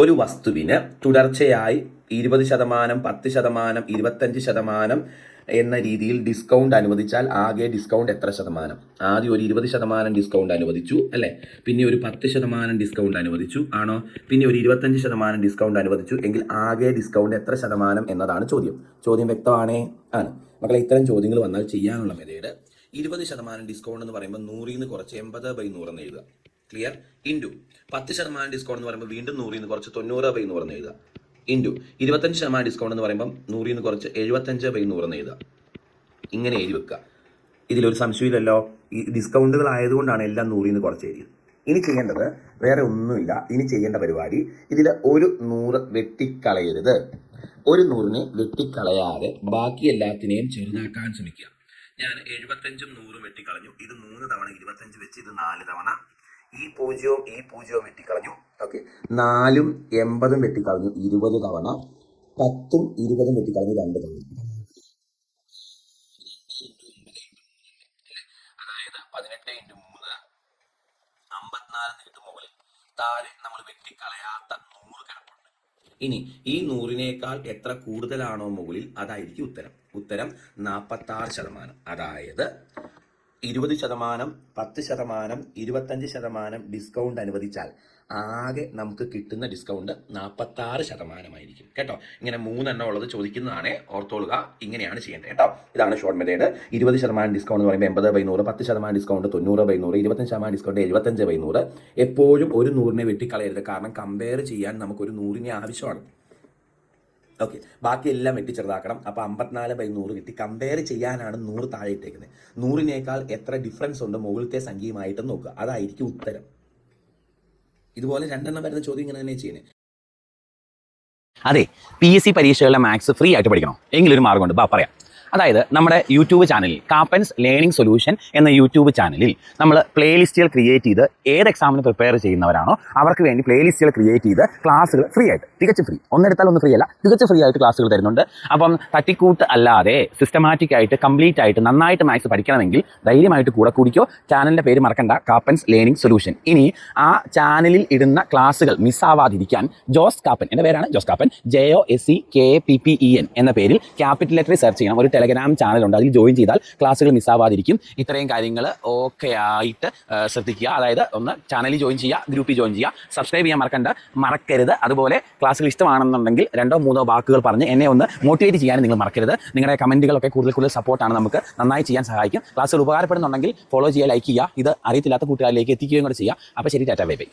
ഒരു വസ്തുവിന് തുടർച്ചയായി 20%, 10%, 25% എന്ന രീതിയിൽ ഡിസ്കൗണ്ട് അനുവദിച്ചാൽ ആകെ ഡിസ്കൗണ്ട് എത്ര ശതമാനം? ആദ്യം ഒരു 20% ഡിസ്കൗണ്ട് അനുവദിച്ചു അല്ലേ, പിന്നെ ഒരു 10% ഡിസ്കൗണ്ട് അനുവദിച്ചു ആണോ, പിന്നെ ഒരു 25% ഡിസ്കൗണ്ട് അനുവദിച്ചു എങ്കിൽ ആകെ ഡിസ്കൗണ്ട് എത്ര ശതമാനം എന്നതാണ് ചോദ്യം. ചോദ്യം വ്യക്തമാണേ? ആണ് മക്കളെ. ഇത്തരം ചോദ്യങ്ങൾ വന്നാൽ ചെയ്യാനുള്ള മെത്തേഡ് 20% ഡിസ്കൗണ്ട് എന്ന് പറയുമ്പോൾ 100ൽ നിന്ന് കുറച്ച് 80/100 എന്ന് എഴുതുക. ക്ലിയർ? ഇൻറ്റു 10% ഡിസ്കൗണ്ട് എന്ന് പറയുമ്പോൾ വീണ്ടും 100ൽ നിന്ന് കുറച്ച് 90/100 എന്ന് എഴുതുക. ഇൻറ്റു 25% ഡിസ്കൗണ്ട് എന്ന് പറയുമ്പോൾ 100ൽ നിന്ന് കുറച്ച് 75/100 എന്ന് എഴുതുക. ഇങ്ങനെ എഴുതി വെക്കുക. ഇതിലൊരു സംശയമില്ലല്ലോ. ഈ ഡിസ്കൗണ്ടുകൾ ആയതുകൊണ്ടാണ് എല്ലാം 100ൽ നിന്ന് കുറച്ച് എഴുതിയത്. ഇനി ചെയ്യേണ്ടത് വേറെ ഒന്നുമില്ല. ഇനി ചെയ്യേണ്ട പരിപാടി, ഇതിൽ ഒരു 100 വെട്ടിക്കളയരുത്. ഒരു 100നെ വെട്ടിക്കളയാതെ ബാക്കി എല്ലാത്തിനെയും ചെറുതാക്കാൻ ശ്രമിക്കുക. ഞാൻ 75ഉം 100ഉം വെട്ടിക്കളഞ്ഞു. ഇത് 3 തവണ 25 വെച്ച് ഇത് 4 തവണ. ഈ 0വും വെട്ടിക്കളഞ്ഞു. ഓക്കെ. 4ഉം 80ഉം വെട്ടിക്കളഞ്ഞു 20 തവണ. 10ഉം 20ഉം വെട്ടിക്കളഞ്ഞു 2 തവണ. അതായത് 18 × 3 54 മുകളിൽ താഴെ നമ്മൾ വെട്ടിക്കളയാത്ത 100 കിടപ്പുണ്ട്. ഇനി ഈ 100നേക്കാൾ എത്ര കൂടുതലാണോ മുകളിൽ അതായിരിക്കും ഉത്തരം. ഉത്തരം 46%. അതായത് 20%, 10%, 25% ഡിസ്കൗണ്ട് അനുവദിച്ചാൽ ആകെ നമുക്ക് കിട്ടുന്ന ഡിസ്കൗണ്ട് 46% കേട്ടോ. ഇങ്ങനെ 3 എണ്ണം ഉള്ളത് ചോദിക്കുന്നതാണ്, ഓർത്തോളുക. ഇങ്ങനെയാണ് ചെയ്യേണ്ടത് കേട്ടോ. ഇതാണ് ഷോർട്ട് മെത്തേഡ്. 20% ഡിസ്കൗണ്ട് എന്ന് പറയുമ്പോൾ 80/100, 10% ഡിസ്കൗണ്ട് 90/100, 25% ഡിസ്കൗണ്ട് 75/100. എപ്പോഴും ഒരു 100നെ വെട്ടിക്കളയരുത്. കാരണം കമ്പയർ ചെയ്യാൻ നമുക്കൊരു 100നെ ആവശ്യമാണ്. ഓക്കെ. ബാക്കി എല്ലാം വെട്ടിച്ചെറുതാക്കണം. അപ്പോൾ 54/100 കിട്ടി. കമ്പയർ ചെയ്യാനാണ് 100 താഴെ ഇട്ടേക്കുന്നത്. 100നേക്കാൾ എത്ര ഡിഫറൻസ് ഉണ്ട് മുകളിലത്തെ സംഖ്യയുമായിട്ട് നോക്കുക. അതായിരിക്കും ഉത്തരം. ഇതുപോലെ 2 എണ്ണം വരുന്ന ചോദ്യം ഇങ്ങനെ തന്നെ ചെയ്യണേ. അതെ, PSC പരീക്ഷകളിലെ മാത്സ് ഫ്രീ ആയിട്ട് പഠിക്കണോ? എങ്കിലൊരു മാർഗ്ഗമുണ്ട്. പറയാം. അതായത് നമ്മുടെ യൂട്യൂബ് ചാനലിൽ കാപ്പൻസ് ലേണിംഗ് സൊല്യൂഷൻ എന്ന യൂട്യൂബ് ചാനലിൽ നമ്മൾ പ്ലേലിസ്റ്റുകൾ ക്രിയേറ്റ് ചെയ്ത് ഏത് എക്സാമിന് പ്രിപ്പയർ ചെയ്യുന്നവരാണോ അവർക്ക് വേണ്ടി പ്ലേലിസ്റ്റുകൾ ക്രിയേറ്റ് ചെയ്ത് ക്ലാസ്സുകൾ ഫ്രീ ആയിട്ട്, തികച്ചും ഫ്രീ, ഒന്നെടുത്താൽ ഒന്ന് ഫ്രീ അല്ല, തികച്ചും ഫ്രീ ആയിട്ട് ക്ലാസ്സുകൾ തരുന്നുണ്ട്. അപ്പം തട്ടിക്കൂട്ട് അല്ലാതെ സിസ്റ്റമാറ്റിക് ആയിട്ട് കംപ്ലീറ്റ് ആയിട്ട് നന്നായിട്ട് മാത്സ് പഠിക്കണമെങ്കിൽ ധൈര്യമായിട്ട് കൂടെ കൂടിക്കോ. ചാനലിൻ്റെ പേര് മറക്കണ്ട, കാപ്പൻസ് ലേണിംഗ് സൊല്യൂഷൻ. ഇനി ആ ചാനലിൽ ഇടുന്ന ക്ലാസ്സുകൾ മിസ്സാവാതിരിക്കാൻ ജോസ് കാപ്പൻ, എൻ്റെ പേരാണ് ജോസ് കാപ്പൻ, JOSCKAPPEN എന്ന പേരിൽ ക്യാപിറ്റൽ ലെറ്ററിൽ സെർച്ച് ചെയ്യണം. ഒരു ടെലഗ്രാം ചാനലുണ്ട്, അതിൽ ജോയിൻ ചെയ്താൽ ക്ലാസ്സുകൾ മിസ്സാവാതിരിക്കും. ഇത്രയും കാര്യങ്ങൾ ഓക്കെ ആയിട്ട് ശ്രദ്ധിക്കുക. അതായത് ഒന്ന് ചാനലിൽ ജോയിൻ ചെയ്യുക, ഗ്രൂപ്പിൽ ജോയിൻ ചെയ്യുക, സബ്സ്ക്രൈബ് ചെയ്യാൻ മറക്കരുത്. അതുപോലെ ക്ലാസ്സുകൾ ഇഷ്ടമാണെന്നുണ്ടെങ്കിൽ 2 3 വാക്കുകൾ പറഞ്ഞ് എന്നെ ഒന്ന് മോട്ടിവേറ്റ് ചെയ്യാൻ നിങ്ങൾ മറക്കരുത്. നിങ്ങളുടെ കമൻറ്റുകളൊക്കെ കൂടുതൽ സപ്പോർട്ടാണ് നമുക്ക് നന്നായി ചെയ്യാൻ സഹായിക്കും. ക്ലാസ്സുകൾ ഉപകാരപ്പെടുന്നുണ്ടെങ്കിൽ ഫോളോ ചെയ്യുക, ലൈക്ക് ചെയ്യുക. ഇത് അറിയത്തില്ലാത്ത കൂട്ടുകാരിലേക്ക് എത്തിക്കുകയും കൂടെ ചെയ്യുക. അപ്പോൾ ശരി, ടാറ്റാ, ബൈ ബൈ.